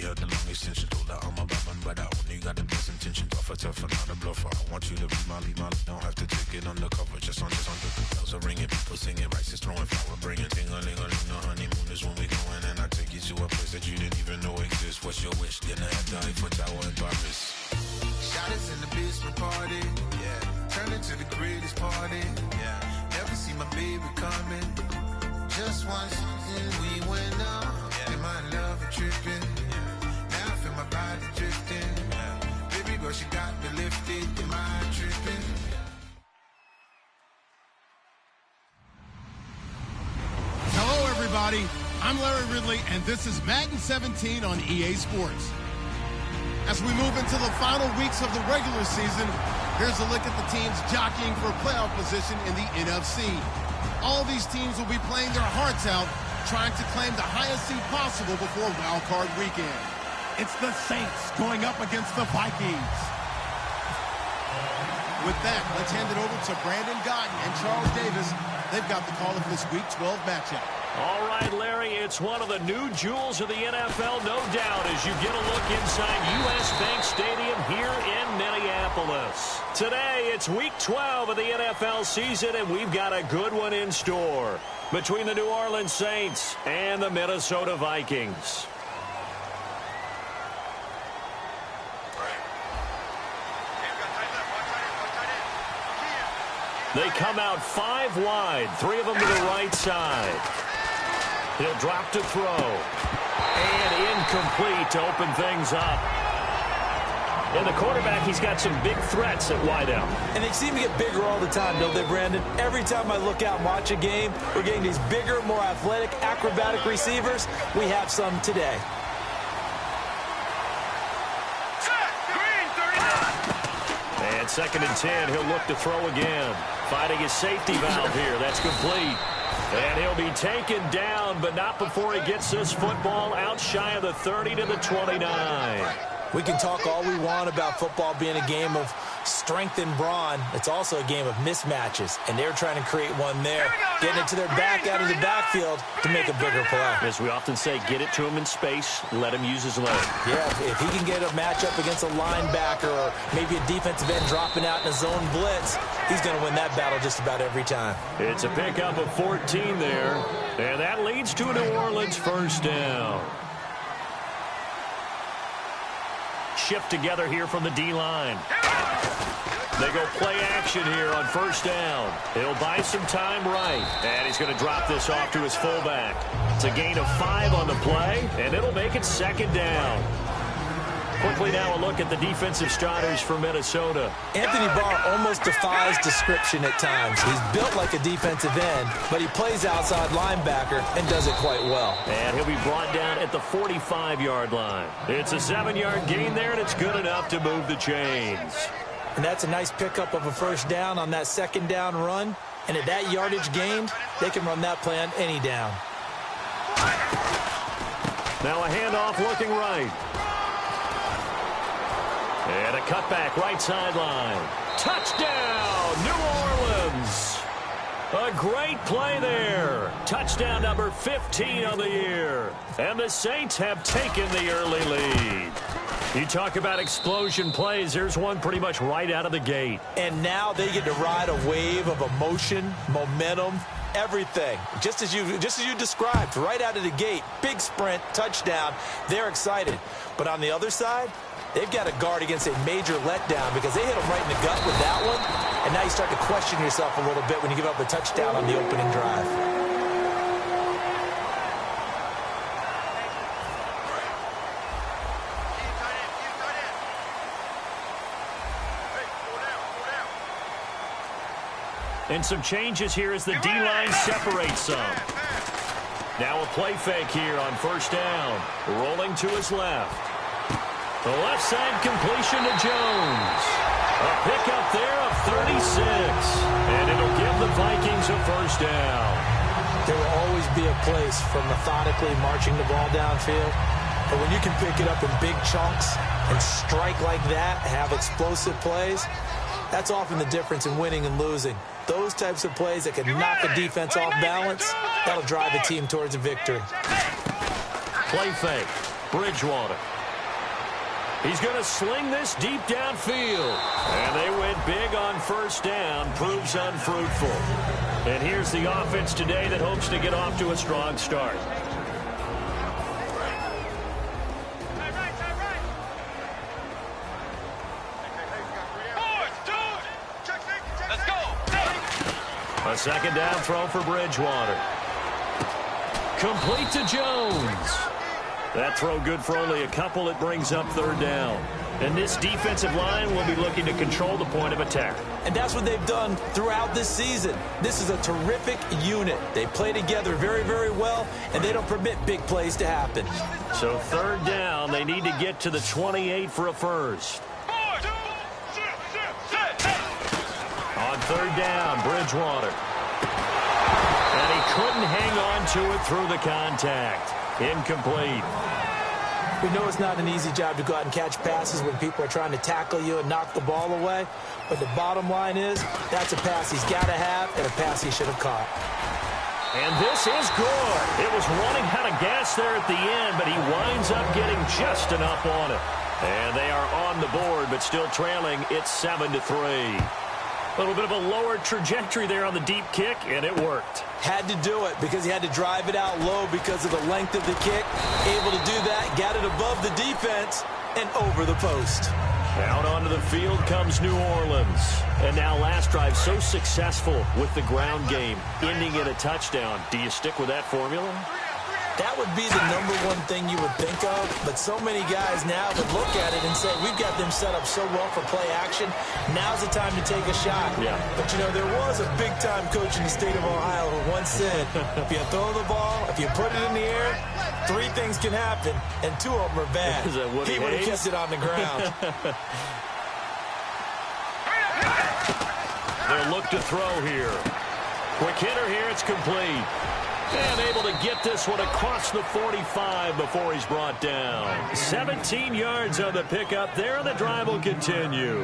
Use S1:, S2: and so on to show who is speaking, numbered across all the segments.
S1: had the long extension. Told her I'm a Batman, but I only got the best intentions. Offer tough, not a bluffer. I want you to be my lead, don't have to take it undercover. Just on the bells are ringing, people singing, rice is throwing flower, bringing ting-a-ling-a-ling. The honeymoon is when we going, and I take you to a place that you didn't even know exists. What's your wish? Gonna have the Eiffel Tower in Paris. Shot us in the basement party, yeah. Turn into the greatest party, yeah. Never see my baby coming. Just once, and we went up, yeah. And my love a tripping, yeah. Now I feel my body drifting, yeah. Baby girl, she got me lifted, am I tripping?
S2: Hello, everybody. I'm Larry Ridley, and this is Madden 17 on EA Sports. As we move into the final weeks of the regular season, here's a look at the teams jockeying for playoff position in the NFC. All these teams will be playing their hearts out, trying to claim the highest seed possible before Wild Card Weekend. It's the Saints going up against the Vikings. With that, let's hand it over to Brandon Gotton and Charles Davis. They've got the call of this Week 12 matchup.
S3: All right, Larry, it's one of the new jewels of the NFL, no doubt, as you get a look inside U.S. Bank Stadium here in Minneapolis. Today, it's Week 12 of the NFL season, and we've got a good one in store between the New Orleans Saints and the Minnesota Vikings. They come out 5 wide, 3 of them to the right side. He'll drop to throw. And incomplete to open things up. And the quarterback, he's got some big threats at wideout.
S4: And they seem to get bigger all the time, don't they, Brandon? Every time I look out and watch a game, we're getting these bigger, more athletic, acrobatic receivers. We have some today.
S3: And 2nd and 10, he'll look to throw again. Finding his safety valve here. That's complete. And he'll be taken down, but not before he gets this football out shy of the 30 to the 29.
S4: We can talk all we want about football being a game of strength and brawn. It's also a game of mismatches, and they're trying to create one there, getting it to their back out of the backfield to make a bigger play.
S3: As we often say, get it to him in space, let him use his leg.
S4: Yeah, if he can get a matchup against a linebacker or maybe a defensive end dropping out in a zone blitz, he's going to win that battle just about every time.
S3: It's a pickup of 14 there, and that leads to a New Orleans first down. Shift together here from the D-line. They go play action here on first down. He'll buy some time right. And he's going to drop this off to his fullback. It's a gain of 5 on the play, and it'll make it 2nd down. Quickly now a look at the defensive starters for Minnesota.
S4: Anthony Barr almost defies description at times. He's built like a defensive end, but he plays outside linebacker and does it quite well.
S3: And he'll be brought down at the 45-yard line. It's a 7-yard gain there, and it's good enough to move the chains.
S4: And that's a nice pickup of a first down on that 2nd down run. And at that yardage gained, they can run that play on any down.
S3: Now a handoff looking right. And a cutback right sideline. Touchdown, New Orleans. A great play there. Touchdown number 15 on the year. And the Saints have taken the early lead. You talk about explosion plays. There's one pretty much right out of the gate.
S4: And now they get to ride a wave of emotion, momentum, everything. Just as you described, right out of the gate. Big sprint, touchdown. They're excited. But on the other side, they've got to guard against a major letdown because they hit them right in the gut with that one. And now you start to question yourself a little bit when you give up a touchdown on the opening drive.
S3: And some changes here as the D-line separates some. Now a play fake here on first down. Rolling to his left. The left side completion to Jones. A pickup there of 36. And it'll give the Vikings a first down.
S4: There will always be a place for methodically marching the ball downfield. But when you can pick it up in big chunks and strike like that, have explosive plays, that's often the difference in winning and losing. Those types of plays that can knock a defense off balance, that'll drive a team towards a victory.
S3: Play fake. Bridgewater. He's going to sling this deep downfield. And they went big on first down. Proves unfruitful. And here's the offense today that hopes to get off to a strong start.
S5: Let's go.
S3: A second down throw for Bridgewater. Complete to Jones. That throw good for only a couple. It brings up third down. And this defensive line will be looking to control the point of attack.
S4: And that's what they've done throughout this season. This is a terrific unit. They play together very, very well, and they don't permit big plays to happen.
S3: So third down, they need to get to the 28 for a first. On third down, Bridgewater. And he couldn't hang on to it through the contact. Incomplete.
S4: We know it's not an easy job to go out and catch passes when people are trying to tackle you and knock the ball away. But the bottom line is, that's a pass he's got to have and a pass he should have caught.
S3: And this is good. It was running out of gas there at the end, but he winds up getting just enough on it. And they are on the board, but still trailing. It's 7-3. A little bit of a lower trajectory there on the deep kick, and it worked.
S4: Had to do it because he had to drive it out low because of the length of the kick. Able to do that, got it above the defense, and over the post.
S3: Out onto the field comes New Orleans. And now last drive so successful with the ground game, ending in a touchdown. Do you stick with that formula?
S4: That would be the number one thing you would think of, but so many guys now would look at it and say, we've got them set up so well for play action, now's the time to take a shot.
S3: Yeah.
S4: But, you know, there was a big-time coach in the state of Ohio who once said, if you throw the ball, if you put it in the air, 3 things can happen, and 2 of them are bad.
S3: Is that Woody
S4: He would have
S3: Hayes?
S4: kept it on the ground.
S3: They'll look to throw here. Quick hitter here, it's complete. And able to get this one across the 45 before he's brought down. 17 yards on the pickup there, and the drive will continue.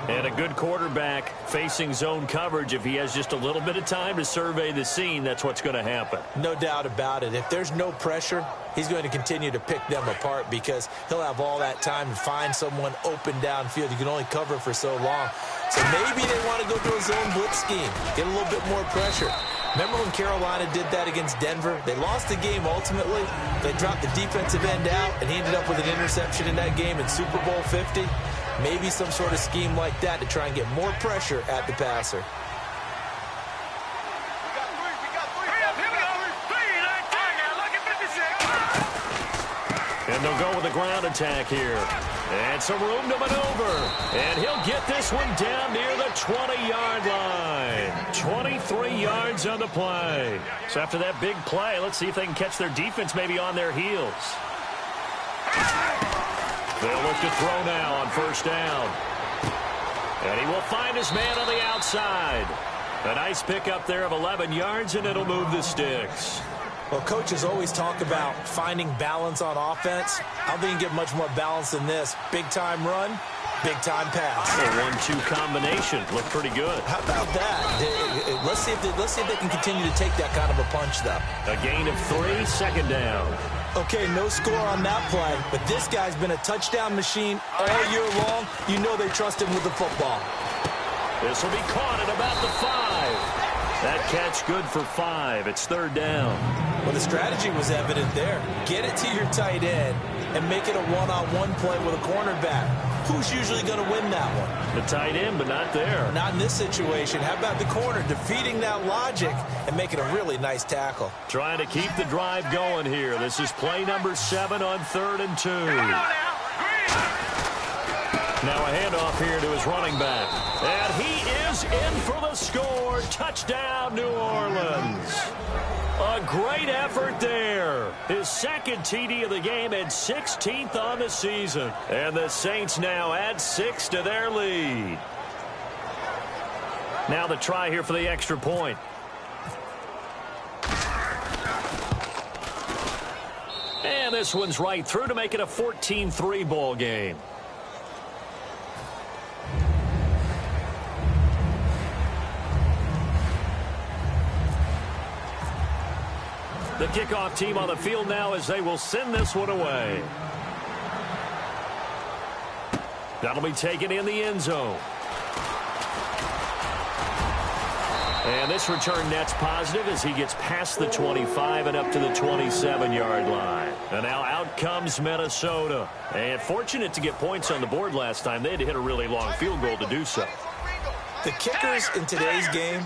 S3: And a good quarterback facing zone coverage. If he has just a little bit of time to survey the scene, that's what's going to happen.
S4: No doubt about it. If there's no pressure, he's going to continue to pick them apart because he'll have all that time to find someone open downfield. You can only cover for so long. So maybe they want to go to a zone blitz scheme, get a little bit more pressure. Remember when Carolina did that against Denver? They lost the game ultimately. They dropped the defensive end out, and he ended up with an interception in that game in Super Bowl 50. Maybe some sort of scheme like that to try and get more pressure at the passer.
S3: And they'll go with a ground attack here. And some room to maneuver. And he'll get this one down near the 20-yard line. 23 yards on the play. So after that big play, let's see if they can catch their defense maybe on their heels. They'll look to throw now on first down. And he will find his man on the outside. A nice pickup there of 11 yards, and it'll move the sticks.
S4: Well, coaches always talk about finding balance on offense. I don't think you can get much more balance than this. Big-time run, big-time pass.
S3: The 1-2 combination looked pretty good.
S4: How about that? Let's see if they can continue to take that kind of a punch, though.
S3: A gain of 3, second down.
S4: Okay, no score on that play, but this guy's been a touchdown machine all year long. You know they trust him with the football.
S3: This will be caught at about the 5. That catch good for 5. It's third down.
S4: Well, the strategy was evident there. Get it to your tight end and make it a one-on-one play with a cornerback. Who's usually going to win that one?
S3: The tight end, but not there.
S4: Not in this situation. How about the corner defeating that logic and making a really nice tackle?
S3: Trying to keep the drive going here. This is play number 7 on 3rd and 2. Now a handoff here to his running back. And he is in for the score. Touchdown, New Orleans. A great effort there. His second TD of the game and 16th on the season. And the Saints now add 6 to their lead. Now the try here for the extra point. And this one's right through to make it a 14-3 ball game. The kickoff team on the field now as they will send this one away. That'll be taken in the end zone. And this return net's positive as he gets past the 25 and up to the 27-yard line. And now out comes Minnesota. And fortunate to get points on the board last time. They had to hit a really long field goal to do so.
S4: The kickers in today's game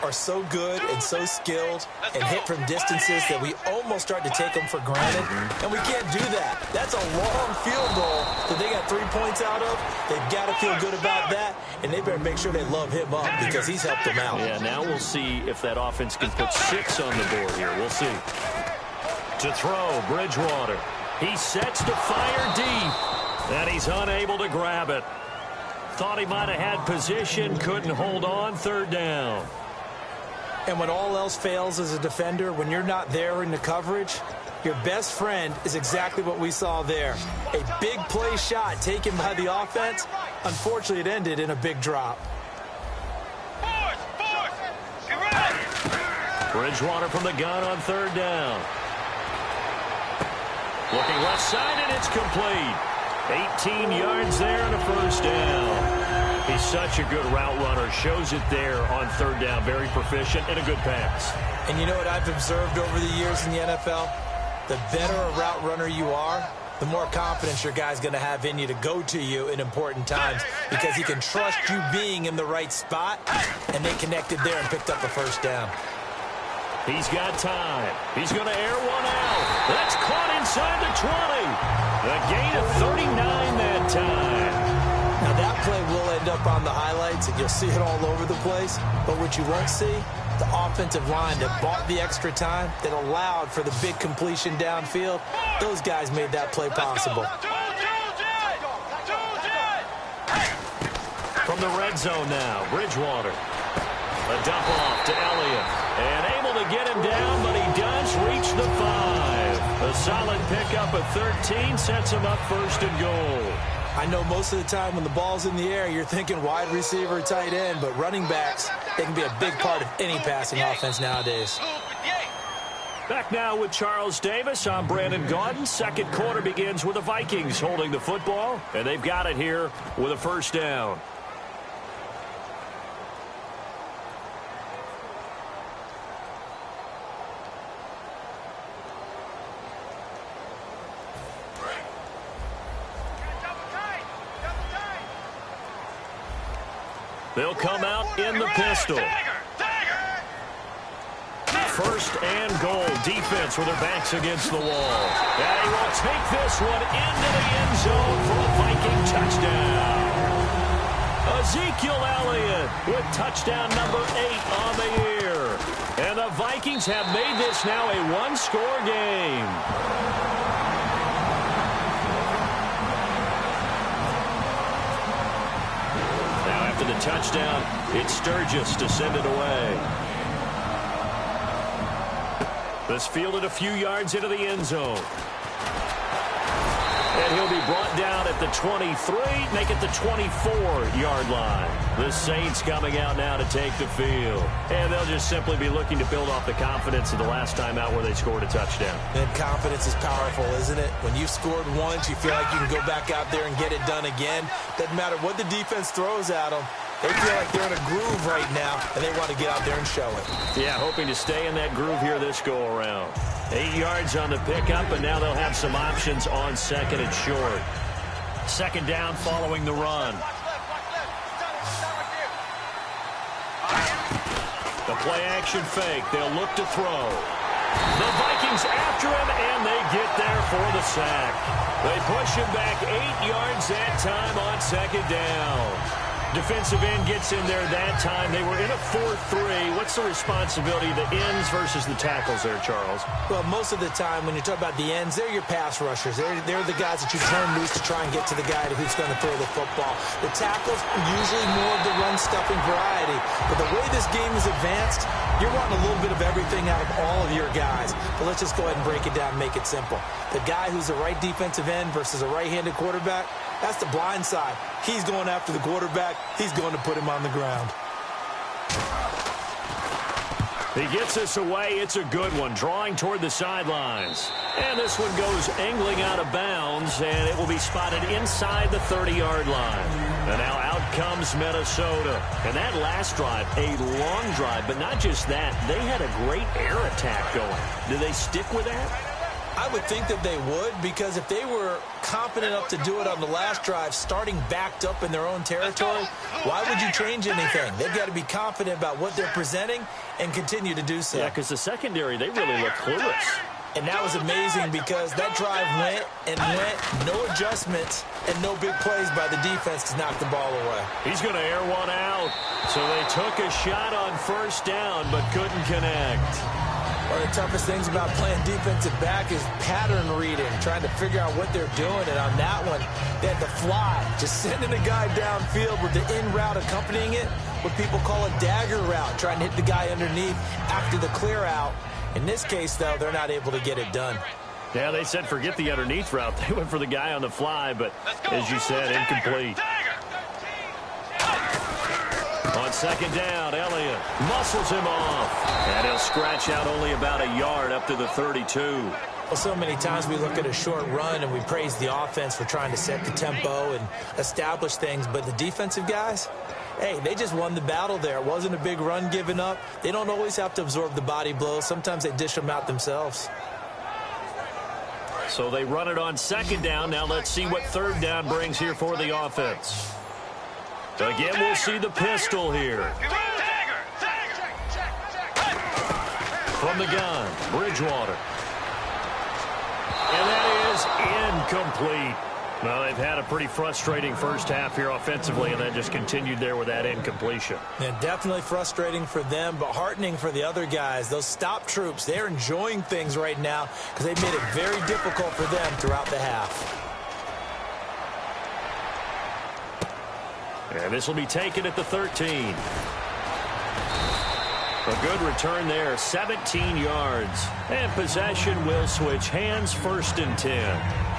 S4: are so good and so skilled and hit from distances that we almost start to take them for granted, and we can't do that. That's a long field goal that they got 3 points out of. They've got to feel good about that, and they better make sure they love him up because he's helped them out.
S3: Yeah, now we'll see if that offense can put 6 on the board here. We'll see. To throw, Bridgewater. He sets to fire deep, and he's unable to grab it. Thought he might have had position, couldn't hold on, third down.
S4: And when all else fails as a defender, when you're not there in the coverage, your best friend is exactly what we saw there. A big play shot taken by the offense. Unfortunately, it ended in a big drop.
S3: Bridgewater from the gun on third down. Looking left side, and it's complete. 18 yards there and a first down. He's such a good route runner. Shows it there on third down. Very proficient and a good pass.
S4: And you know what I've observed over the years in the NFL? The better a route runner you are, the more confidence your guy's going to have in you to go to you in important times because he can trust you being in the right spot, and they connected there and picked up a first down.
S3: He's got time. He's going to air one out. That's caught inside the 20. The gain of 39 that time.
S4: Now, that play will end up on the highlights, and you'll see it all over the place. But what you won't see, the offensive line that bought the extra time, that allowed for the big completion downfield, those guys made that play possible.
S3: From the red zone now, Bridgewater. A dump off to Elliott. And able to get him down, but he does reach the 5. A solid pickup at 13 sets him up first and goal.
S4: I know most of the time when the ball's in the air, you're thinking wide receiver, tight end, but running backs, they can be a big part of any passing offense nowadays.
S3: Back now with Charles Davis. I'm Brandon Gaudin. Second quarter begins with the Vikings holding the football, and they've got it here with a first down. They'll come out in the pistol. First and goal. Defense with their backs against the wall. And he will take this one into the end zone for a Viking touchdown. Ezekiel Elliott with touchdown number 8 on the year. And the Vikings have made this now a one-score game. After the touchdown, it's Sturgis to send it away. This fielded a few yards into the end zone. And he'll be brought down at the 23, make it the 24-yard line. The Saints coming out now to take the field. And they'll just simply be looking to build off the confidence of the last time out where they scored a touchdown.
S4: And confidence is powerful, isn't it? When you've scored once, you feel like you can go back out there and get it done again. Doesn't matter what the defense throws at them. They feel like they're in a groove right now, and they want to get out there and show it.
S3: Yeah, hoping to stay in that groove here this go-around. 8 yards on the pickup, and now they'll have some options on second and short. Second down following the run. The play-action fake. They'll look to throw. The Vikings after him, and they get there for the sack. They push him back 8 yards that time on second down. Defensive end gets in there that time. They were in a 4-3. What's the responsibility of the ends versus the tackles there, Charles?
S4: Well, most of the time when you talk about the ends, they're your pass rushers. They're the guys that you turn loose to try and get to the guy who's going to throw the football. The tackles are usually more of the run-stuffing variety. But the way this game is advanced, you're wanting a little bit of everything out of all of your guys. But let's just go ahead and break it down and make it simple. The guy who's the right defensive end versus a right-handed quarterback, that's the blind side. He's going after the quarterback. He's going to put him on the ground.
S3: He gets this away. It's a good one, drawing toward the sidelines. And this one goes angling out of bounds, and it will be spotted inside the 30-yard line. And now out comes Minnesota. And that last drive, a long drive, but not just that. They had a great air attack going. Do they stick with that?
S4: I would think that they would, because if they were confident enough to do it on the last drive, starting backed up in their own territory, why would you change anything? They've got to be confident about what they're presenting and continue to do so.
S3: Yeah, because the secondary, they really look clueless.
S4: And that was amazing because that drive went and went, no adjustments, and no big plays by the defense to knock the ball away.
S3: He's going to air one out. So they took a shot on first down but couldn't connect.
S4: One of the toughest things about playing defensive back is pattern reading, trying to figure out what they're doing. And on that one, they had to fly, just sending a guy downfield with the in route accompanying it, what people call a dagger route, trying to hit the guy underneath after the clear out. In this case, though, they're not able to get it done.
S3: Yeah, they said forget the underneath route. They went for the guy on the fly, but as you said, incomplete. On second down, Elliott muscles him off. And he'll scratch out only about a yard up to the 32.
S4: Well, so many times we look at a short run and we praise the offense for trying to set the tempo and establish things. But the defensive guys, hey, they just won the battle there. It wasn't a big run given up. They don't always have to absorb the body blows. Sometimes they dish them out themselves.
S3: So they run it on second down. Now let's see what third down brings here for the offense. Again, we'll see the pistol here. From the gun, Bridgewater. And that is incomplete. Well, they've had a pretty frustrating first half here offensively, and then just continued there with that incompletion.
S4: Yeah, definitely frustrating for them, but heartening for the other guys. Those stop troops, they're enjoying things right now because they've made it very difficult for them throughout the half.
S3: And this will be taken at the 13. A good return there, 17 yards. And possession will switch hands, 1st and 10.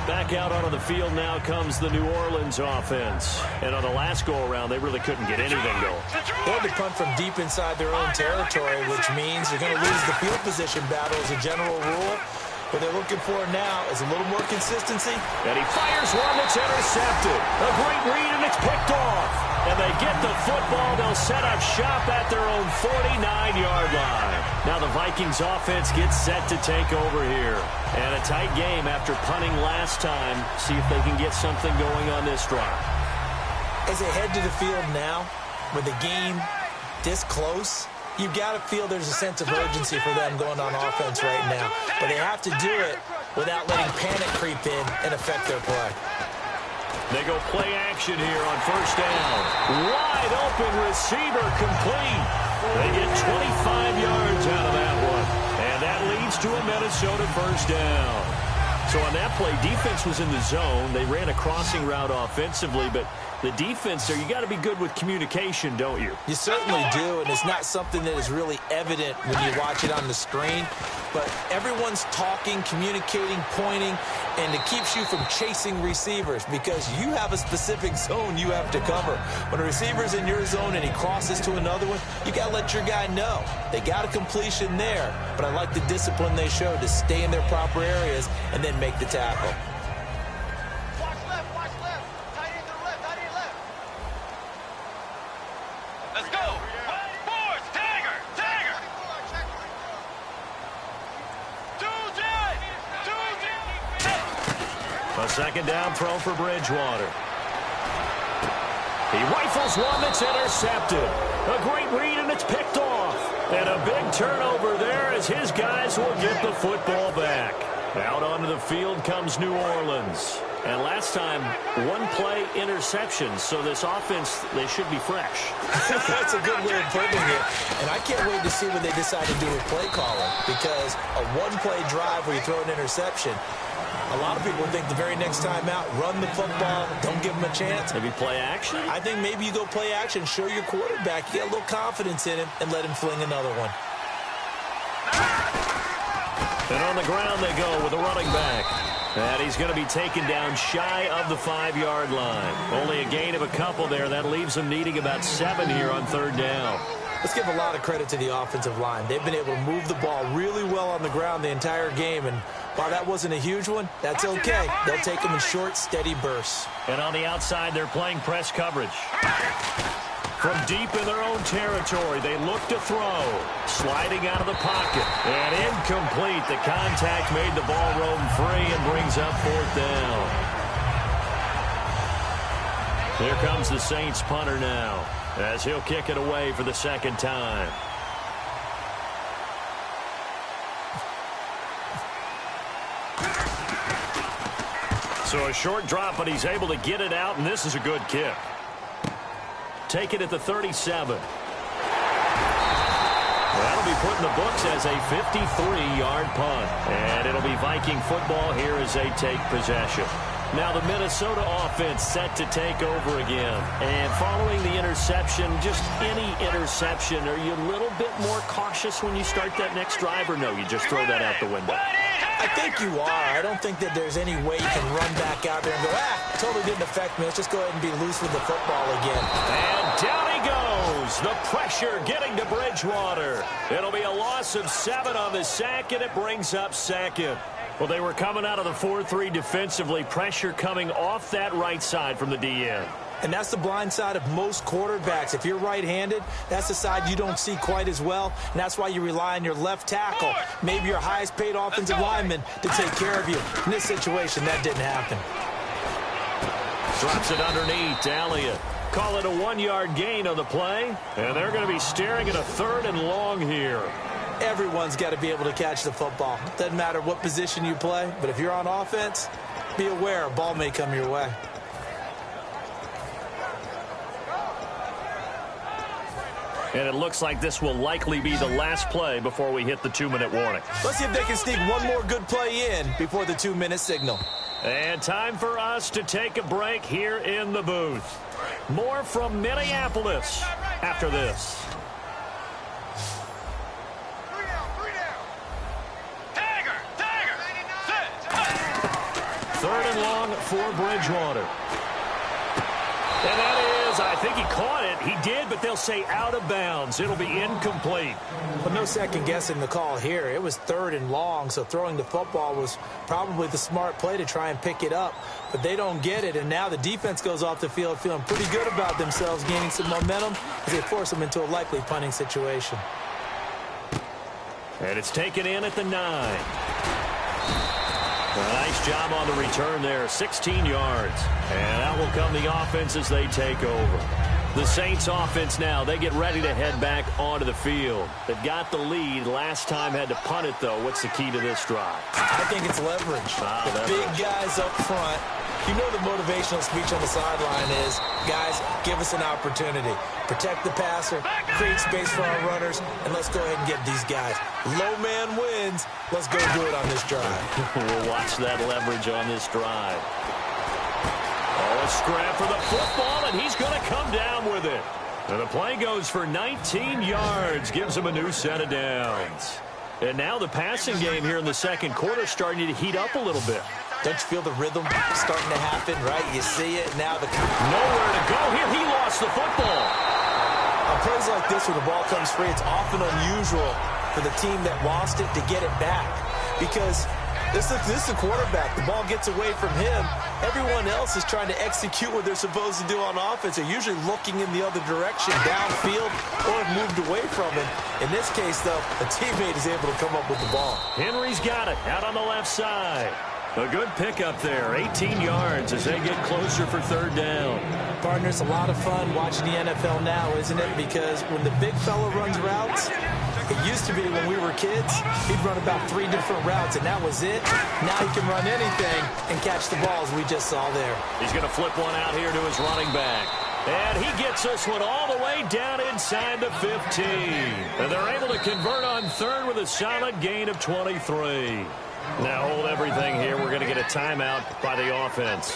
S3: Back out onto the field now comes the New Orleans offense. And on the last go-around, they really couldn't get anything going.
S4: They had to punt from deep inside their own territory, which means you're going to lose the field position battle as a general rule. What they're looking for now is a little more consistency.
S3: And he fires one that's intercepted. A great read, and it's picked off. And they get the football. They'll set up shop at their own 49-yard line. Now the Vikings offense gets set to take over here. And a tight game after punting last time. See if they can get something going on this drive.
S4: As they head to the field now, with the game this close, you've got to feel there's a sense of urgency for them going on offense right now. But they have to do it without letting panic creep in and affect their play.
S3: They go play action here on first down. Wide open receiver complete. They get 25 yards out of that one. And that leads to a Minnesota first down. So on that play, defense was in the zone. They ran a crossing route offensively, but the defense there, you got to be good with communication, don't you?
S4: You certainly do, and it's not something that is really evident when you watch it on the screen. But everyone's talking, communicating, pointing, and it keeps you from chasing receivers because you have a specific zone you have to cover. When a receiver's in your zone and he crosses to another one, you got to let your guy know. They got a completion there, but I like the discipline they showed to stay in their proper areas and then make the tackle.
S3: Second down throw for Bridgewater. He rifles one that's intercepted. A great read, and it's picked off. And a big turnover there as his guys will get the football back. Out onto the field comes New Orleans. And last time, one play interception. So this offense, they should be fresh.
S4: That's a good way of putting it. And I can't wait to see what they decide to do with play calling. Because a one-play drive where you throw an interception, a lot of people think the very next time out, run the football, don't give them a chance.
S3: Maybe play action?
S4: I think maybe you go play action, show your quarterback, you get a little confidence in him, and let him fling another one.
S3: And on the ground they go with a running back. And he's going to be taken down shy of the 5-yard line. Only a gain of a couple there. That leaves them needing about 7 here on third down.
S4: Let's give a lot of credit to the offensive line. They've been able to move the ball really well on the ground the entire game, and while that wasn't a huge one, that's okay. They'll take them in short, steady bursts.
S3: And on the outside, they're playing press coverage. From deep in their own territory, they look to throw. Sliding out of the pocket. And incomplete. The contact made the ball roam free and brings up 4th down. Here comes the Saints punter now, as he'll kick it away for the 2nd time. So a short drop, but he's able to get it out, and this is a good kick. Take it at the 37. That'll be put in the books as a 53-yard punt. And it'll be Viking football here as they take possession. Now the Minnesota offense set to take over again. And following the interception, just any interception, are you a little bit more cautious when you start that next drive, or no, you just throw that out the window?
S4: I think you are. I don't think that there's any way you can run back out there and go, totally didn't affect me. Let's just go ahead and be loose with the football again.
S3: And down he goes. The pressure getting to Bridgewater. It'll be a loss of 7 on the sack, and it brings up 2nd. Well, they were coming out of the 4-3 defensively. Pressure coming off that right side from the DN.
S4: And that's the blind side of most quarterbacks. If you're right-handed, that's the side you don't see quite as well. And that's why you rely on your left tackle, maybe your highest-paid offensive lineman, to take care of you. In this situation, that didn't happen.
S3: Drops it underneath to Elliott. Call it a 1-yard gain on the play. And they're going to be staring at a 3rd and long here.
S4: Everyone's got to be able to catch the football. Doesn't matter what position you play, but if you're on offense, be aware a ball may come your way.
S3: And it looks like this will likely be the last play before we hit the 2-minute warning.
S4: Let's see if they can sneak one more good play in before the 2-minute signal.
S3: And time for us to take a break here in the booth. More from Minneapolis after this. 3rd and long for Bridgewater. And that is, I think he caught it. He did, but they'll say out of bounds. It'll be incomplete.
S4: But no second guessing the call here. It was 3rd and long, so throwing the football was probably the smart play to try and pick it up. But they don't get it, and now the defense goes off the field feeling pretty good about themselves, gaining some momentum as they force them into a likely punting situation.
S3: And it's taken in at the 9. A nice job on the return there, 16 yards. And out will come the offense as they take over. The Saints offense now, they get ready to head back onto the field. They've got the lead. Last time had to punt it, though. What's the key to this drive?
S4: I think it's leverage. The big guys up front. You know the motivational speech on the sideline is, guys, give us an opportunity. Protect the passer, create space for our runners, and let's go ahead and get these guys. Low man wins. Let's go do it on this drive.
S3: We'll watch that leverage on this drive. Oh, a scrap for the football, and he's going to come down with it. And the play goes for 19 yards, gives him a new set of downs. And now the passing game here in the second quarter starting to heat up a little bit.
S4: Don't you feel the rhythm starting to happen, right? You see it, now the...
S3: Nowhere to go here. He lost the football.
S4: On plays like this where the ball comes free, it's often unusual for the team that lost it to get it back. Because this is a quarterback. The ball gets away from him. Everyone else is trying to execute what they're supposed to do on offense. They're usually looking in the other direction, downfield, or moved away from him. In this case, though, a teammate is able to come up with the ball.
S3: Henry's got it out on the left side. A good pickup there, 18 yards as they get closer for 3rd down.
S4: Partner, it's a lot of fun watching the NFL now, isn't it? Because when the big fella runs routes, it used to be when we were kids, he'd run about 3 different routes, and that was it. Now he can run anything and catch the balls we just saw there.
S3: He's going to flip one out here to his running back. And he gets this one all the way down inside the 15. And they're able to convert on 3rd with a solid gain of 23. Now hold everything here. We're going to get a timeout by the offense.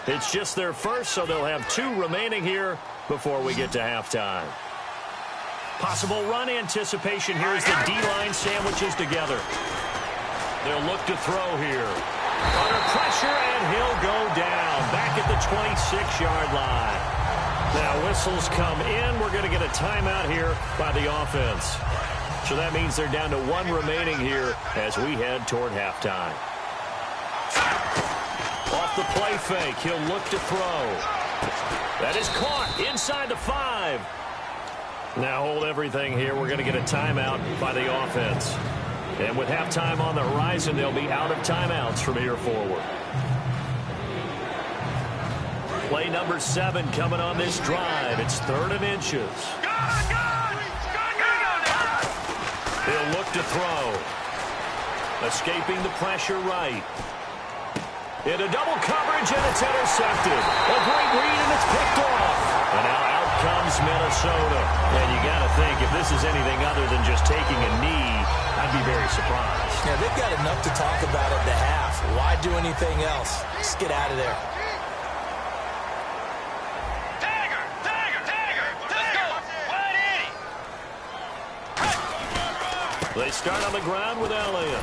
S3: It's just their first, so they'll have 2 remaining here before we get to halftime. Possible run anticipation here as the D-line sandwiches together. They'll look to throw here. Under pressure, and he'll go down. Back at the 26-yard line. Now whistles come in. We're going to get a timeout here by the offense. So that means they're down to one remaining here as we head toward halftime. Off the play fake, he'll look to throw. That is caught inside the 5. Now hold everything here. We're going to get a timeout by the offense. And with halftime on the horizon, they'll be out of timeouts from here forward. Play number 7 coming on this drive. It's 3rd and inches. He'll look to throw. Escaping the pressure right. Into double coverage, and it's intercepted. A great read, and it's picked off. And now out comes Minnesota. And you got to think, if this is anything other than just taking a knee, I'd be very surprised.
S4: Yeah, they've got enough to talk about at the half. Why do anything else? Just get out of there.
S3: They start on the ground with Elliott.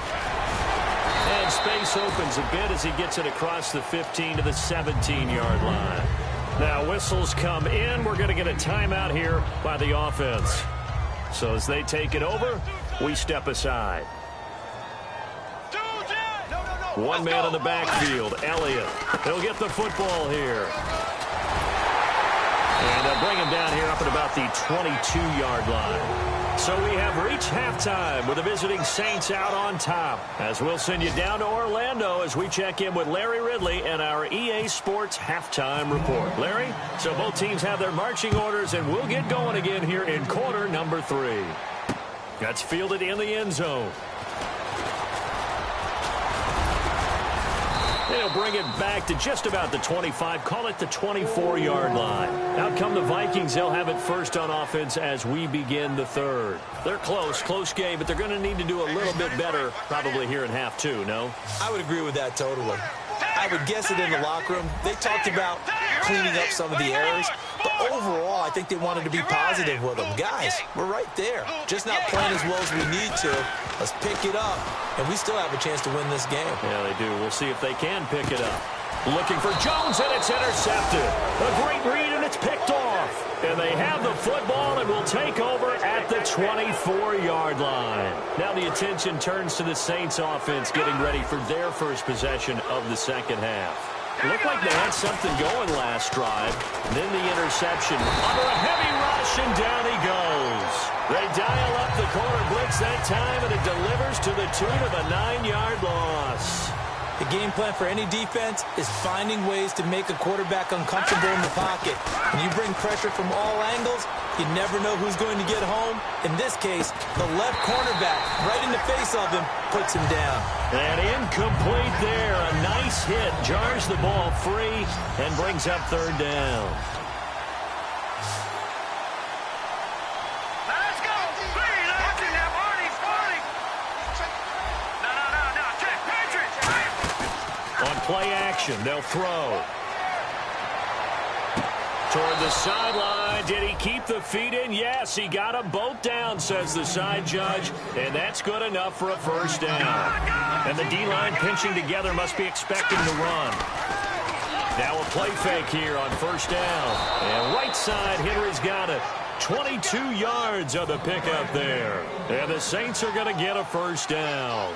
S3: And space opens a bit as he gets it across the 15 to the 17-yard line. Now whistles come in. We're going to get a timeout here by the offense. So as they take it over, we step aside. One man in the backfield, Elliott. He'll get the football here. And they'll bring him down here up at about the 22-yard line. So we have reached halftime with the visiting Saints out on top. As we'll send you down to Orlando as we check in with Larry Ridley and our EA Sports halftime report. Larry, so both teams have their marching orders, and we'll get going again here in quarter number 3. That's fielded in the end zone. They'll bring it back to just about the 25, call it the 24-yard line. Out come the Vikings. They'll have it first on offense as we begin the 3rd. They're close game, but they're going to need to do a little bit better probably here in half 2, no?
S4: I would agree with that totally. I would guess it in the locker room. They talked about cleaning up some of the errors, but overall, I think they wanted to be positive with them. Guys, we're right there. Just not playing as well as we need to. Let's pick it up, and we still have a chance to win this game.
S3: Yeah, they do. We'll see if they can pick it up. Looking for Jones, and it's intercepted. A great read, and it's picked off. And they have the football and will take over at the 24-yard line. Now the attention turns to the Saints offense getting ready for their first possession of the second half. Looked like they had something going last drive. Then the interception under a heavy rush, and down he goes. They dial up the corner blitz that time, and it delivers to the tune of a 9-yard loss.
S4: The game plan for any defense is finding ways to make a quarterback uncomfortable in the pocket. When you bring pressure from all angles, you never know who's going to get home. In this case, the left cornerback, right in the face of him, puts him down.
S3: And incomplete there. A nice hit. Jars the ball free and brings up 3rd down. On play action, they'll throw. Toward the sideline. Did he keep the feet in? Yes, he got them both down, says the side judge. And that's good enough for a first down. And the D-line pinching together must be expecting the run. Now a play fake here on first down. And right side, Henry's got it. 22 yards of the pickup there. And the Saints are going to get a first down.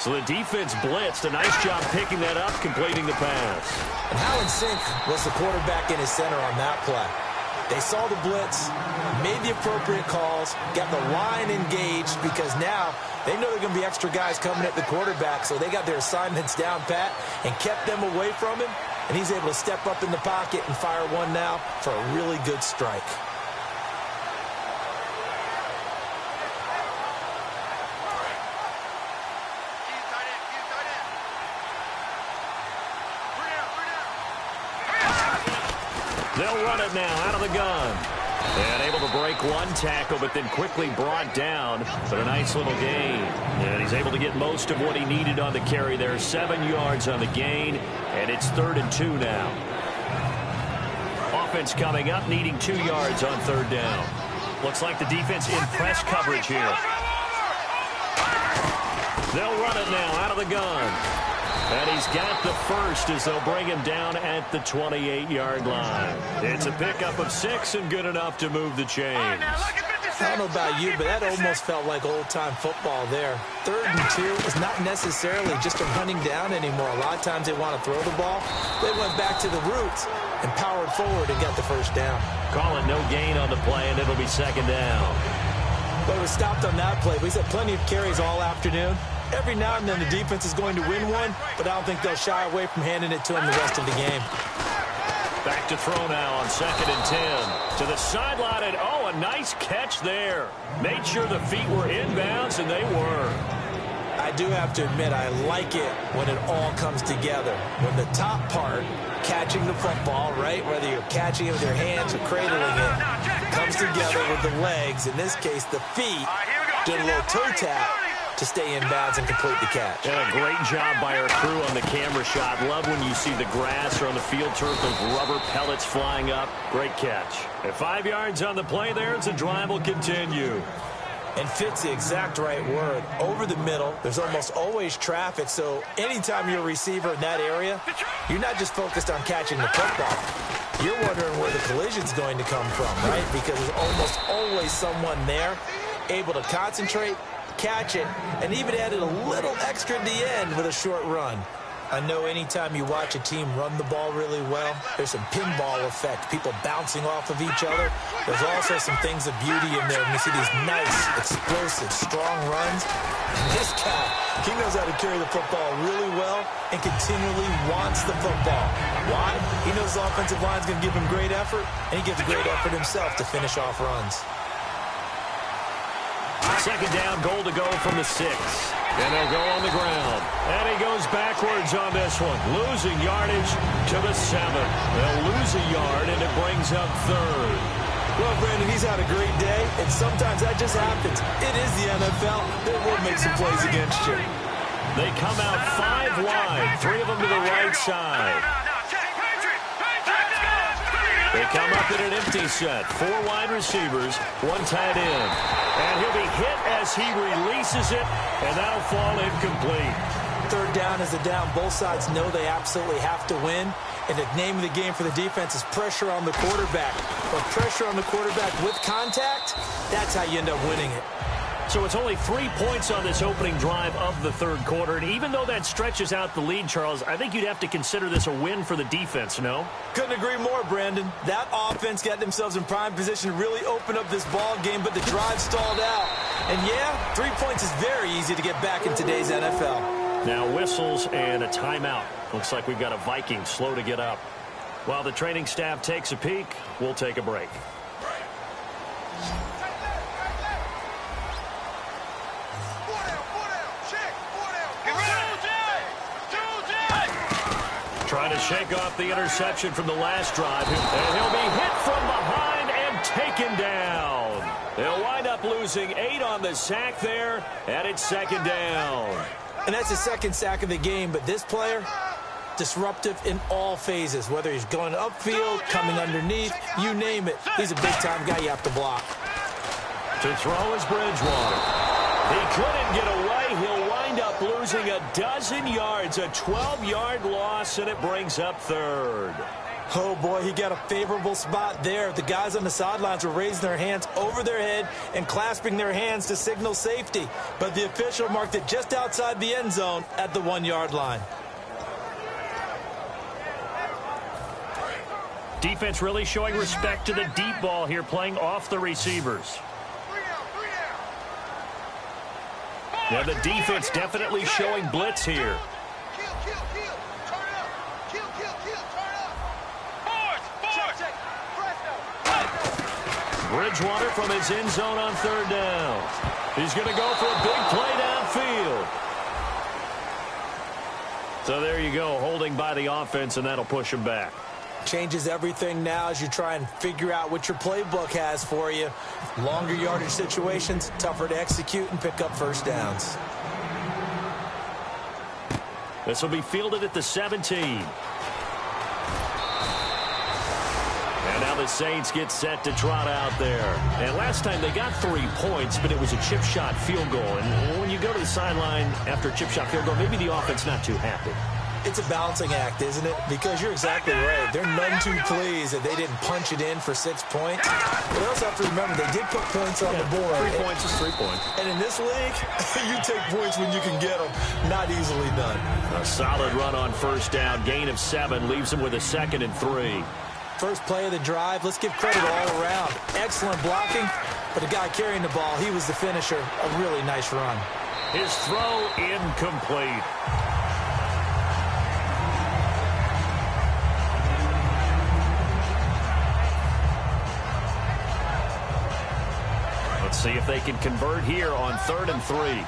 S3: So the defense blitzed. A nice job picking that up, completing the pass.
S4: And how in sync was the quarterback in his center on that play? They saw the blitz, made the appropriate calls, got the line engaged, because now they know there are going to be extra guys coming at the quarterback, so they got their assignments down pat and kept them away from him, and he's able to step up in the pocket and fire one now for a really good strike.
S3: They'll run it now out of the gun. And able to break one tackle, but then quickly brought down. But a nice little gain. And he's able to get most of what he needed on the carry there. 7 yards on the gain. And it's 3rd and 2 now. Offense coming up, needing 2 yards on 3rd down. Looks like the defense in press coverage here. They'll run it now out of the gun. And he's got the first as they'll bring him down at the 28-yard line. It's a pickup of 6 and good enough to move the chains.
S4: I don't know about you, but that almost felt like old-time football there. 3rd and 2 is not necessarily just a running down anymore. A lot of times they want to throw the ball. They went back to the roots and powered forward and got the first down.
S3: Calling no gain on the play, and it'll be 2nd down.
S4: But it was stopped on that play. He's had plenty of carries all afternoon. Every now and then the defense is going to win one, but I don't think they'll shy away from handing it to him the rest of the game.
S3: Back to throw now on 2nd and 10. To the sideline, and a nice catch there. Made sure the feet were inbounds, and they were.
S4: I do have to admit, I like it when it all comes together. When the top part, catching the football, right, whether you're catching it with your hands or cradling it, comes together with the legs, in this case the feet, doing a little toe tap to stay in bounds and complete the catch.
S3: And a great job by our crew on the camera shot. Love when you see the grass or on the field turf, those rubber pellets flying up. Great catch. At 5 yards on the play there, the drive will continue.
S4: And fit's the exact right word. Over the middle, there's almost always traffic, so anytime you're a receiver in that area, you're not just focused on catching the football. You're wondering where the collision's going to come from, right? Because there's almost always someone there able to concentrate, catch it, and even added a little extra at the end with a short run. I know anytime you watch a team run the ball really well, there's some pinball effect, people bouncing off of each other. There's also some things of beauty in there when you see these nice, explosive, strong runs. And this guy, he knows how to carry the football really well and continually wants the football. Why? He knows the offensive line's going to give him great effort, and he gives great effort himself to finish off runs.
S3: 2nd down, goal to go from the 6. And they'll go on the ground. And he goes backwards on this one. Losing yardage to the 7. They'll lose a yard, and it brings up 3rd.
S4: Well, Brandon, he's had a great day, and sometimes that just happens. It is the NFL. They will make some plays against you.
S3: They come out 5 wide, 3 of them to the right side. They come up in an empty set. 4 wide receivers, 1 tight end. And he'll be hit as he releases it, and that'll fall incomplete.
S4: 3rd down is a down. Both sides know they absolutely have to win. And the name of the game for the defense is pressure on the quarterback. But pressure on the quarterback with contact, that's how you end up winning it.
S3: So it's only 3 points on this opening drive of the 3rd quarter. And even though that stretches out the lead, Charles, I think you'd have to consider this a win for the defense, no?
S4: Couldn't agree more, Brandon. That offense got themselves in prime position to really open up this ball game, but the drive stalled out. And yeah, 3 points is very easy to get back in today's NFL.
S3: Now whistles and a timeout. Looks like we've got a Viking slow to get up. While the training staff takes a peek, we'll take a break. Trying to shake off the interception from the last drive. And he'll be hit from behind and taken down. They'll wind up losing 8 on the sack there, and it's 2nd down.
S4: And that's the 2nd sack of the game, but this player, disruptive in all phases, whether he's going upfield, coming underneath, you name it. He's a big-time guy you have to block.
S3: To throw is Bridgewater. He couldn't get away. He'll wind up losing a dozen yards, a 12-yard loss, and it brings up 3rd.
S4: Oh, boy, he got a favorable spot there. The guys on the sidelines were raising their hands over their head and clasping their hands to signal safety. But the official marked it just outside the end zone at the 1-yard line.
S3: Defense really showing respect to the deep ball here, playing off the receivers. Yeah, the defense definitely showing blitz here. Bridgewater from his end zone on 3rd down. He's going to go for a big play downfield. So there you go, holding by the offense, and that'll push him back.
S4: Changes everything now as you try and figure out what your playbook has for you. Longer yardage situations, tougher to execute and pick up 1st downs.
S3: This will be fielded at the 17. And now the Saints get set to trot out there. And last time they got 3 points, but it was a chip shot field goal. And when you go to the sideline after a chip shot field goal, maybe the offense not too happy.
S4: It's a balancing act, isn't it? Because you're exactly right. They're none too pleased that they didn't punch it in for 6 points. But they also have to remember they did put points on the board.
S3: 3 points is 3 points.
S4: And in this league, you take points when you can get them. Not easily done.
S3: A solid run on first down. Gain of 7 leaves them with a 2nd and 3.
S4: First play of the drive. Let's give credit all around. Excellent blocking. But the guy carrying the ball, he was the finisher. A really nice run.
S3: His throw incomplete. Let's see if they can convert here on 3rd and 3.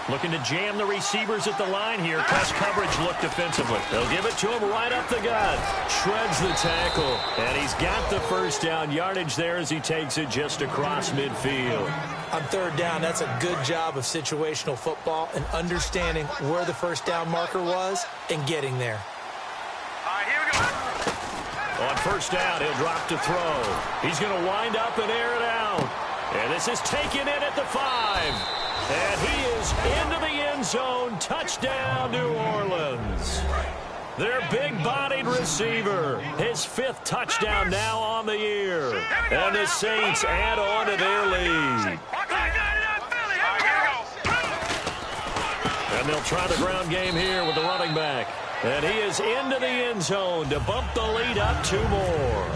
S3: Looking to jam the receivers at the line here. Press coverage look defensively. They'll give it to him right up the gut. Shreds the tackle. And he's got the first down yardage there as he takes it just across midfield.
S4: On 3rd down, that's a good job of situational football and understanding where the first down marker was and getting there.
S5: All right, here we go.
S3: On first down, he'll drop to throw. He's going to wind up and air it out. And this is taken in at the 5. And he is into the end zone. Touchdown, New Orleans. Their big-bodied receiver. His 5th touchdown now on the year. And the Saints add on to their lead. And they'll try the ground game here with the running back. And he is into the end zone to bump the lead up 2 more.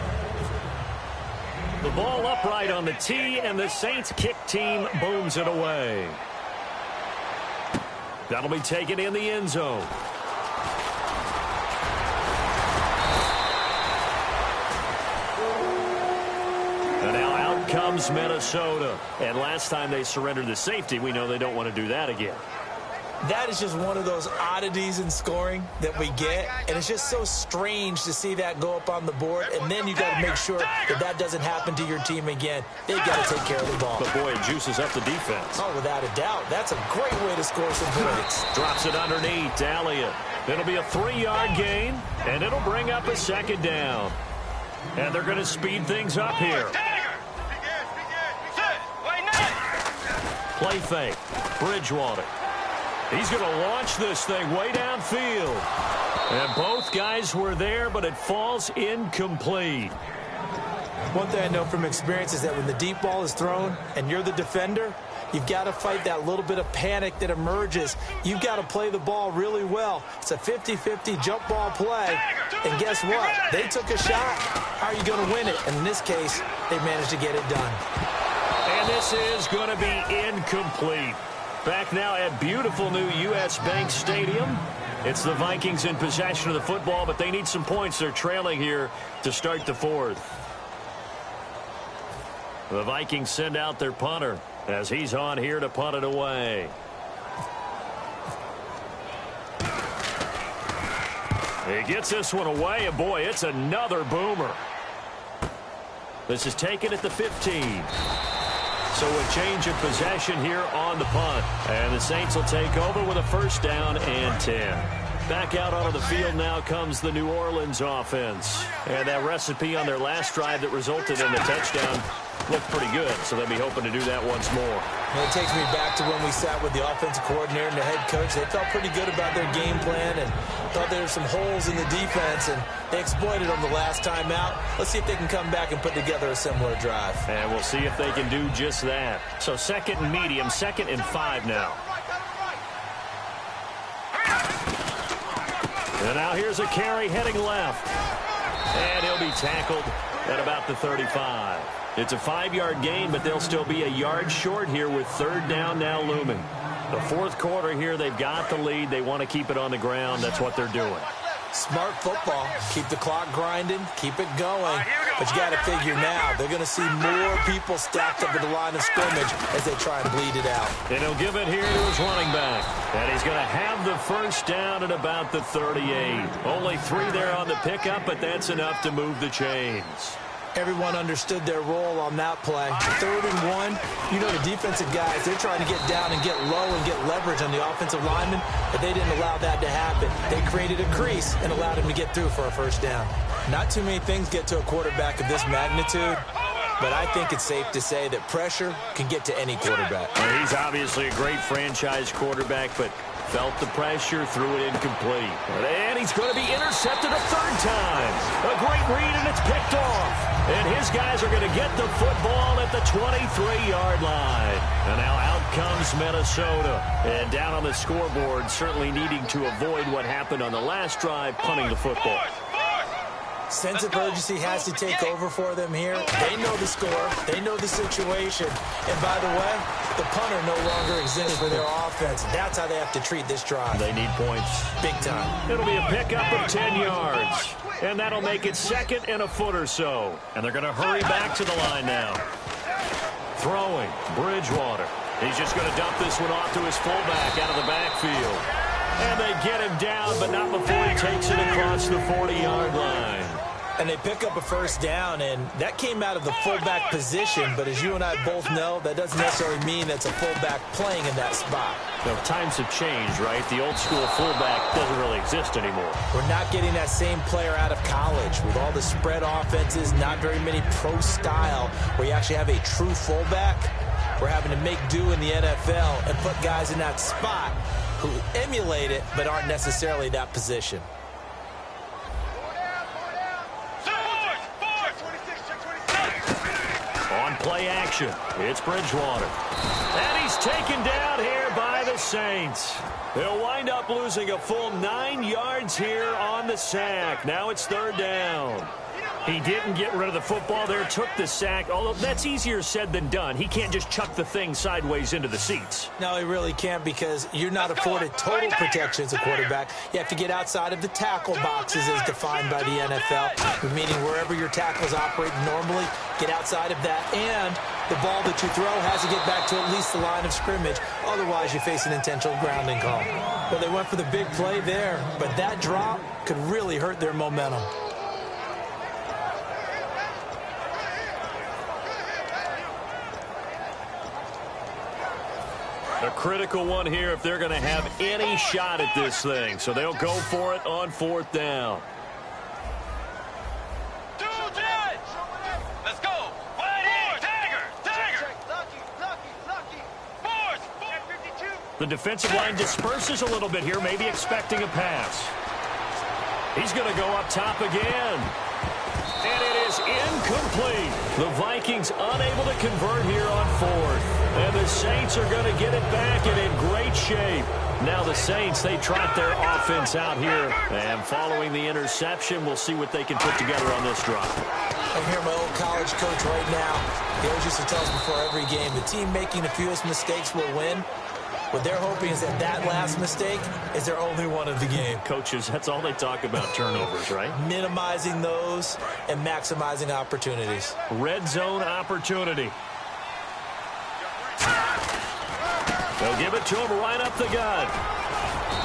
S3: The ball upright on the tee, and the Saints kick team booms it away. That'll be taken in the end zone. And now out comes Minnesota. And last time they surrendered the safety, we know they don't want to do that again.
S4: That is just one of those oddities in scoring that we get, and it's just so strange to see that go up on the board, and then you got to make sure that that doesn't happen to your team again. They've got to take care of the ball.
S3: But, boy, it juices up the defense.
S4: Oh, without a doubt. That's a great way to score some points.
S3: Drops it underneath to Elliott. It'll be a 3-yard gain, and it'll bring up a 2nd down. And they're going to speed things up here. Play fake. Bridgewater. He's going to launch this thing way downfield. And both guys were there, but it falls incomplete.
S4: One thing I know from experience is that when the deep ball is thrown and you're the defender, you've got to fight that little bit of panic that emerges. You've got to play the ball really well. It's a 50-50 jump ball play. And guess what? They took a shot. How are you going to win it? And in this case, they managed to get it done.
S3: And this is going to be incomplete. Back now at beautiful new U.S. Bank Stadium. It's the Vikings in possession of the football, but they need some points. They're trailing here to start the 4th. The Vikings send out their punter as he's on here to punt it away. He gets this one away, and boy, it's another boomer. This is taken at the 15. So a change of possession here on the punt. And the Saints will take over with a 1st down and 10. Back out onto the field now comes the New Orleans offense. And that recipe on their last drive that resulted in a touchdown looked pretty good. So they'll be hoping to do that once more.
S4: And it takes me back to when we sat with the offensive coordinator and the head coach. They felt pretty good about their game plan and thought there were some holes in the defense, and they exploited them the last time out. Let's see if they can come back and put together a similar drive.
S3: And we'll see if they can do just that. So 2nd and medium, 2nd and 5 now. And now here's a carry heading left. And he'll be tackled at about the 35. It's a 5-yard gain, but they'll still be a yard short here with 3rd down now looming. The 4th quarter here, they've got the lead. They want to keep it on the ground. That's what they're doing.
S4: Smart football. Keep the clock grinding. Keep it going. But you got to figure now, they're going to see more people stacked up at the line of scrimmage as they try and bleed it out.
S3: And he'll give it here to his running back. And he's going to have the 1st down at about the 38. Only 3 there on the pickup, but that's enough to move the chains.
S4: Everyone understood their role on that play. 3rd and 1, you know the defensive guys, they're trying to get down and get low and get leverage on the offensive lineman, but they didn't allow that to happen. They created a crease and allowed him to get through for a 1st down. Not too many things get to a quarterback of this magnitude, but I think it's safe to say that pressure can get to any quarterback.
S3: Well, he's obviously a great franchise quarterback, but Felt the pressure, threw it incomplete. And he's going to be intercepted a third time. A great read, and it's picked off. And his guys are going to get the football at the 23-yard line. And now out comes Minnesota. And down on the scoreboard, certainly needing to avoid what happened on the last drive, punting the football.
S4: Sense of urgency has to take over for them here. They know the score. They know the situation. And by the way, the punter no longer exists for their offense. That's how they have to treat this drive.
S3: They need points.
S4: Big time.
S3: It'll be a pickup of 10 yards. And that'll make it second and a foot or so. And they're going to hurry back to the line now. Throwing, Bridgewater. He's just going to dump this one off to his fullback out of the backfield. And they get him down, but not before he takes it across the 40-yard line.
S4: And they pick up a first down, and that came out of the fullback position. But as you and I both know, that doesn't necessarily mean that's a fullback playing in that spot.
S3: You know, times have changed, right? The old school fullback doesn't really exist anymore.
S4: We're not getting that same player out of college. With all the spread offenses, not very many pro style, where you actually have a true fullback. We're having to make do in the NFL and put guys in that spot who emulate it but aren't necessarily that position.
S3: On play action, it's Bridgewater. And he's taken down here by the Saints. They'll wind up losing a full 9 yards here on the sack. Now it's third down. He didn't get rid of the football there, took the sack, although that's easier said than done. He can't just chuck the thing sideways into the seats.
S4: No, he really can't, because you're not afforded total protection as a quarterback. You have to get outside of the tackle boxes as defined by the NFL, meaning wherever your tackles operate normally, get outside of that, and the ball that you throw has to get back to at least the line of scrimmage. Otherwise, you face an intentional grounding call. Well, they went for the big play there, but that drop could really hurt their momentum.
S3: A critical one here if they're going to have any shot at this thing. So they'll go for it on fourth down.
S5: Let's go. Tiger.
S3: The defensive line disperses a little bit here, maybe expecting a pass. He's going to go up top again. And it is incomplete. The Vikings unable to convert here on fourth. And the Saints are going to get it back and in great shape. Now the Saints, they trot their offense out here. And following the interception, we'll see what they can put together on this drive.
S4: I hear my old college coach right now. He always used to tell us before every game, the team making the fewest mistakes will win. What they're hoping is that that last mistake is their only one of the game.
S3: Coaches, that's all they talk about, turnovers, right?
S4: Minimizing those and maximizing opportunities.
S3: Red zone opportunity. They'll give it to him right up the gut.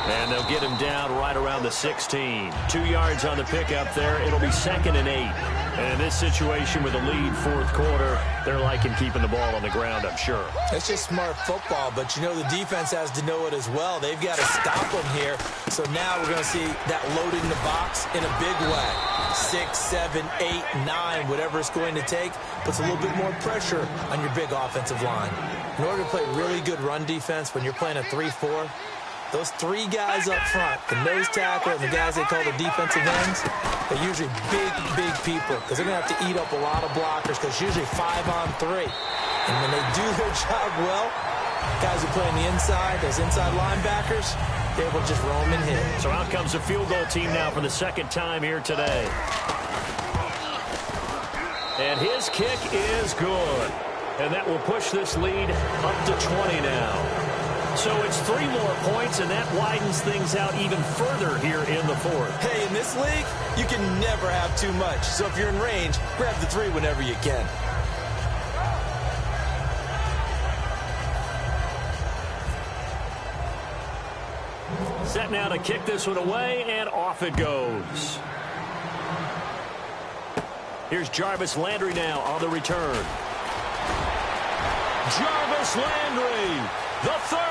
S3: And they'll get him down right around the 16. 2 yards on the pickup there. It'll be 2nd and 8. And in this situation with a lead fourth quarter, they're liking keeping the ball on the ground, I'm sure.
S4: That's just smart football, but you know the defense has to know it as well. They've got to stop them here. So now we're going to see that loaded in the box in a big way. 6, 7, 8, 9, whatever it's going to take, puts a little bit more pressure on your big offensive line. In order to play really good run defense when you're playing a 3-4, those 3 guys up front, the nose tackle and the guys they call the defensive ends, they're usually big people, because they're going to have to eat up a lot of blockers, because usually 5-on-3. And when they do their job well, guys who play on the inside, those inside linebackers, they're able to just roam and hit.
S3: So out comes the field goal team now for the second time here today. And his kick is good. And that will push this lead up to 20 now. So it's 3 more points, and that widens things out even further here in the fourth.
S4: Hey, in this league, you can never have too much. So if you're in range, grab the 3 whenever you can.
S3: Set now to kick this one away, and off it goes. Here's Jarvis Landry now on the return. Jarvis Landry, the 30.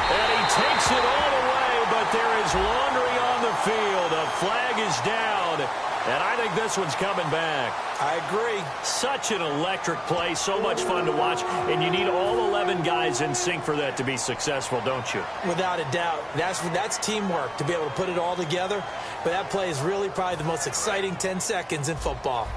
S3: And he takes it all the way, but there is laundry on the field. A flag is down, And I think this one's coming back.
S4: I agree.
S3: Such an electric play, so much fun to watch, and you need all 11 guys in sync for that to be successful, don't you?
S4: Without a doubt. That's teamwork, to be able to put it all together. But that play is really probably the most exciting 10 seconds in football.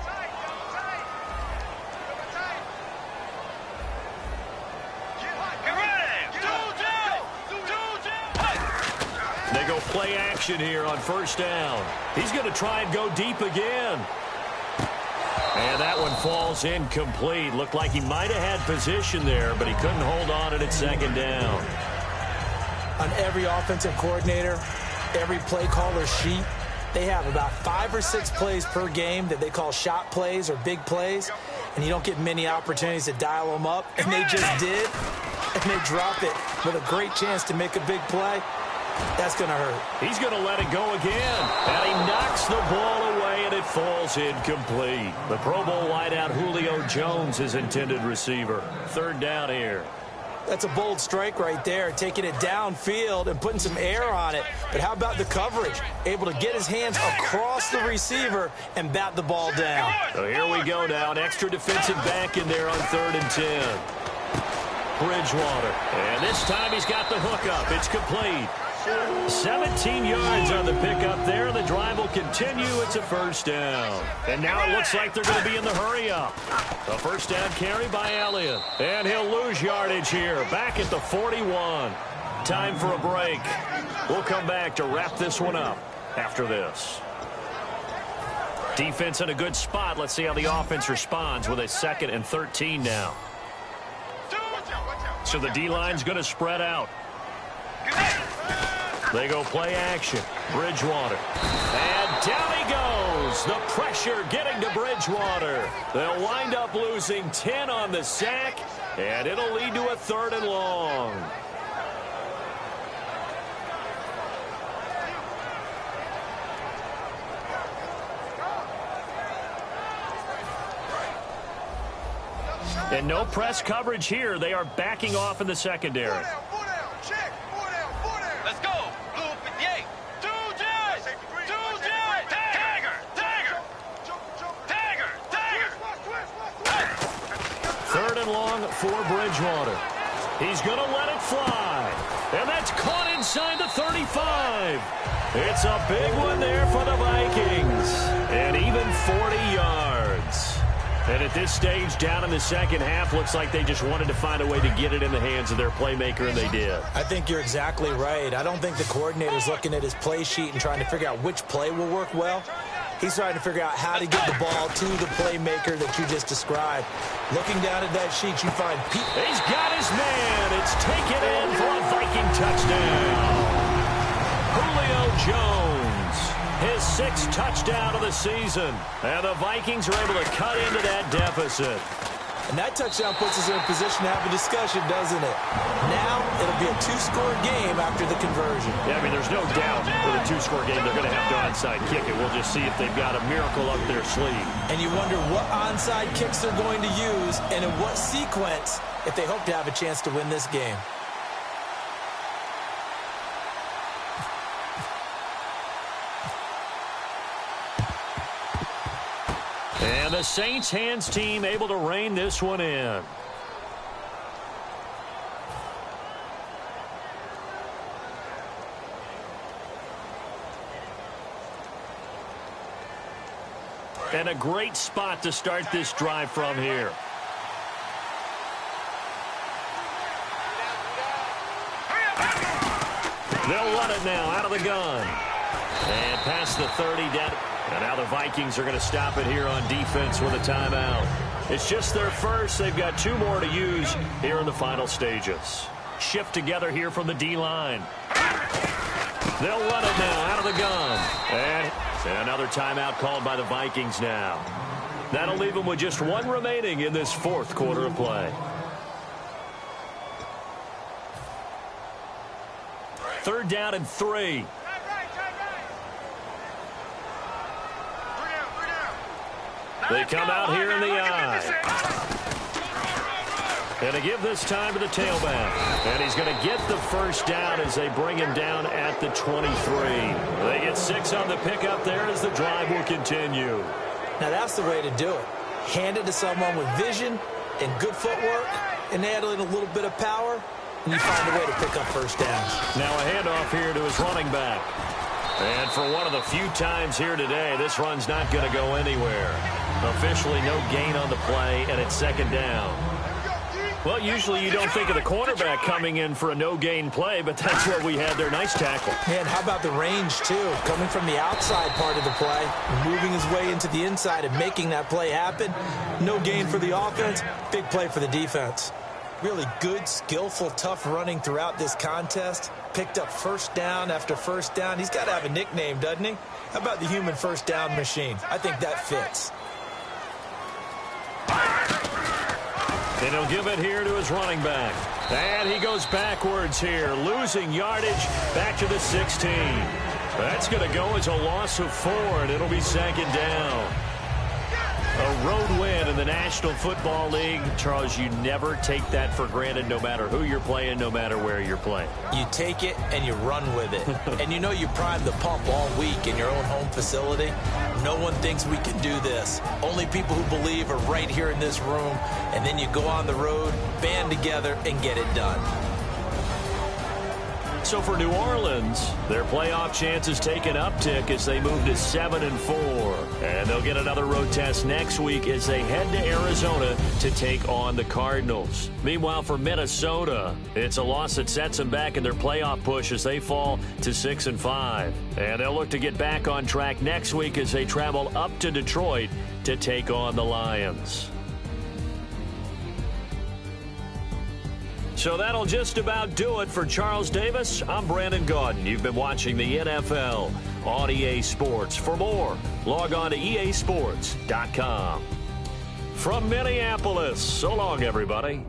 S3: They go play action here on first down. He's going to try and go deep again. And that one falls incomplete. Looked like he might have had position there, but he couldn't hold on at second down.
S4: On every offensive coordinator, every play caller sheet, they have about 5 or 6 plays per game that they call shot plays or big plays, and you don't get many opportunities to dial them up, and they just did, and they drop it with a great chance to make a big play. That's going to hurt.
S3: He's going to let it go again, and he knocks the ball away, and it falls incomplete. The Pro Bowl wideout Julio Jones is intended receiver. Third down here.
S4: That's a bold strike right there, taking it downfield and putting some air on it. But how about the coverage? Able to get his hands across the receiver and bat the ball down.
S3: So here we go now. An extra defensive back in there on 3rd and 10. Bridgewater. And this time he's got the hook up. It's complete. 17 yards on the pickup there. The drive will continue. It's a first down. And now it looks like they're going to be in the hurry-up. A first down carry by Elliott. And he'll lose yardage here. Back at the 41. Time for a break. We'll come back to wrap this one up after this. Defense in a good spot. Let's see how the offense responds with a 2nd and 13 now. So the D-line's going to spread out. They go play action. Bridgewater. And down he goes. The pressure getting to Bridgewater. They'll wind up losing 10 on the sack, and it'll lead to a 3rd and long. And no press coverage here. They are backing off in the secondary.
S5: Let's go. Blue 58. 2 Jets. 2 Jets. Tiger. Tiger. Tiger. Tiger.
S3: 3rd and long for Bridgewater. He's going to let it fly. And that's caught inside the 35. It's a big one there for the Vikings. And even 40 yards. And at this stage, down in the second half, looks like they just wanted to find a way to get it in the hands of their playmaker, and they did.
S4: I think you're exactly right. I don't think the coordinator's looking at his play sheet and trying to figure out which play will work well. He's trying to figure out how to get the ball to the playmaker that you just described. Looking down at that sheet, you find Pete.
S3: He's got his man. It's taken in for a Viking touchdown. Julio Jones, his 6th touchdown of the season. And the Vikings are able to cut into that deficit.
S4: And that touchdown puts us in a position to have a discussion, doesn't it? Now, it'll be a 2-score game after the conversion.
S3: Yeah, I mean, there's no doubt with a 2-score game, they're going to have to onside kick it. We'll just see if they've got a miracle up their sleeve.
S4: And you wonder what onside kicks they're going to use and in what sequence if they hope to have a chance to win this game.
S3: And the Saints hands team able to rein this one in. And a great spot to start this drive from here. They'll run it now out of the gun. And past the 30 down. And now the Vikings are going to stop it here on defense with a timeout. It's just their first. They've got 2 more to use here in the final stages. Shift together here from the D-line. They'll run it now out of the gun. And another timeout called by the Vikings now. That'll leave them with just 1 remaining in this 4th quarter of play. 3rd down and 3. They come out here in the eye. And to give this time to the tailback. And he's going to get the first down as they bring him down at the 23. They get 6 on the pickup there as the drive will continue.
S4: Now that's the way to do it. Hand it to someone with vision and good footwork and add in a little bit of power, and you find a way to pick up first downs.
S3: Now a handoff here to his running back. And for one of the few times here today, this run's not going to go anywhere. Officially no gain on the play, and it's second down. Well, usually you don't think of the cornerback coming in for a no-gain play, but that's what we had there. Nice tackle.
S4: Man, how about the range, too? Coming from the outside part of the play, moving his way into the inside and making that play happen. No gain for the offense, big play for the defense. Really good, skillful, tough running throughout this contest. Picked up first down after first down. He's got to have a nickname, doesn't he? How about the human first down machine? I think that fits.
S3: And he'll give it here to his running back. And he goes backwards here, losing yardage back to the 16. That's going to go as a loss of 4, and it'll be second down. A road win in the National Football League. Charles, you never take that for granted no matter who you're playing, no matter where you're playing.
S4: You take it and you run with it. And you know you prime the pump all week in your own home facility. No one thinks we can do this. Only people who believe are right here in this room. And then you go on the road, band together, and get it done.
S3: So for New Orleans, their playoff chances take an uptick as they move to 7-4. And they'll get another road test next week as they head to Arizona to take on the Cardinals. Meanwhile, for Minnesota, it's a loss that sets them back in their playoff push as they fall to 6-5. And they'll look to get back on track next week as they travel up to Detroit to take on the Lions. So that'll just about do it for Charles Davis. I'm Brandon Gaudin. You've been watching the NFL on EA Sports. For more, log on to easports.com. From Minneapolis, so long, everybody.